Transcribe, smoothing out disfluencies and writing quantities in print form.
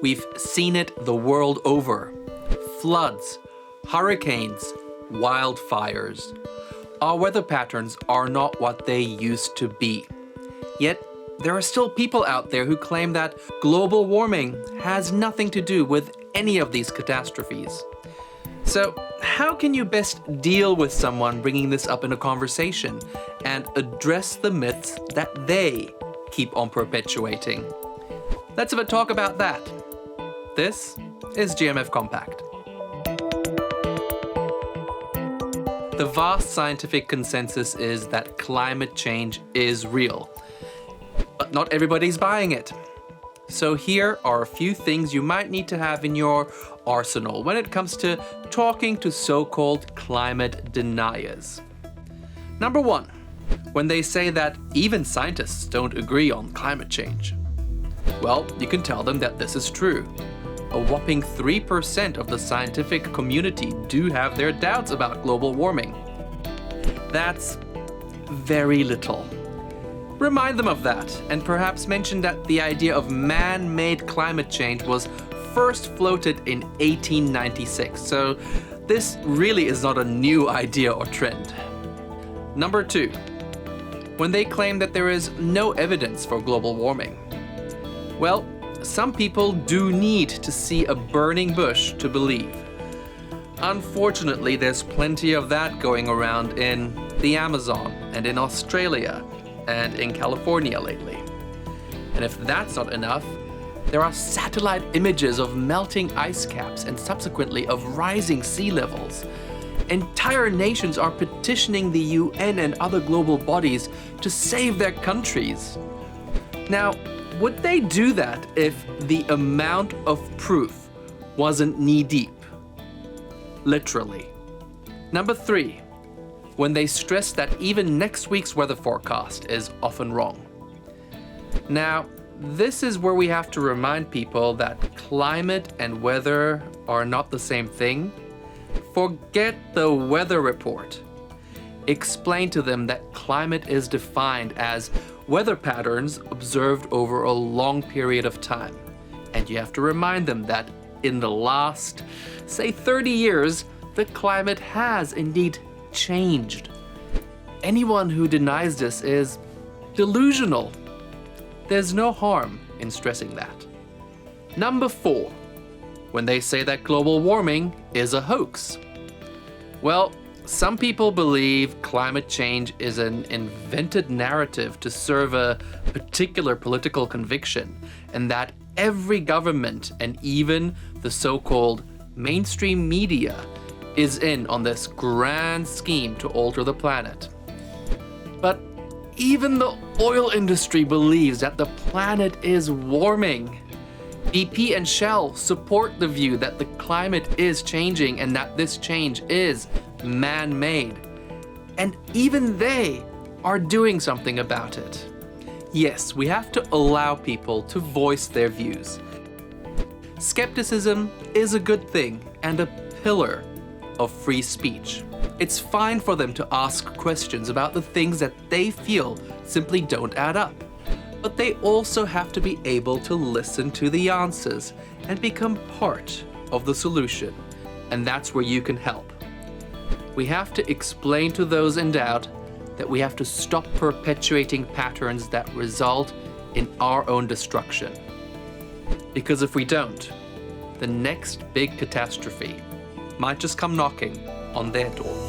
We've seen it the world over. Floods, hurricanes, wildfires. Our weather patterns are not what they used to be. Yet, there are still people out there who claim that global warming has nothing to do with any of these catastrophes. So, how can you best deal with someone bringing this up in a conversation and address the myths that they keep on perpetuating? Let's have a talk about that. This is GMF Compact. The vast scientific consensus is that climate change is real, but not everybody's buying it. So here are a few things you might need to have in your arsenal when it comes to talking to so-called climate deniers. Number one, when they say that even scientists don't agree on climate change. Well, you can tell them that this is true. A whopping 3% of the scientific community do have their doubts about global warming. That's very little. Remind them of that, and perhaps mention that the idea of man-made climate change was first floated in 1896, so this really is not a new idea or trend. Number two, when they claim that there is no evidence for global warming. Well, some people do need to see a burning bush to believe. Unfortunately, there's plenty of that going around in the Amazon and in Australia and in California lately. And if that's not enough, there are satellite images of melting ice caps and subsequently of rising sea levels. Entire nations are petitioning the UN and other global bodies to save their countries. Now, would they do that if the amount of proof wasn't knee-deep? Literally. Number three, when they stress that even next week's weather forecast is often wrong. Now, this is where we have to remind people that climate and weather are not the same thing. Forget the weather report. Explain to them that climate is defined as weather patterns observed over a long period of time. And you have to remind them that in the last, say 30 years, the climate has indeed changed. Anyone who denies this is delusional. There's no harm in stressing that. Number four, when they say that global warming is a hoax. Well, some people believe climate change is an invented narrative to serve a particular political conviction, and that every government and even the so-called mainstream media is in on this grand scheme to alter the planet. But even the oil industry believes that the planet is warming. BP and Shell support the view that the climate is changing and that this change is man-made. And even they are doing something about it. Yes, we have to allow people to voice their views. Skepticism is a good thing and a pillar of free speech. It's fine for them to ask questions about the things that they feel simply don't add up. But they also have to be able to listen to the answers and become part of the solution. And that's where you can help. We have to explain to those in doubt that we have to stop perpetuating patterns that result in our own destruction. Because if we don't, the next big catastrophe might just come knocking on their door.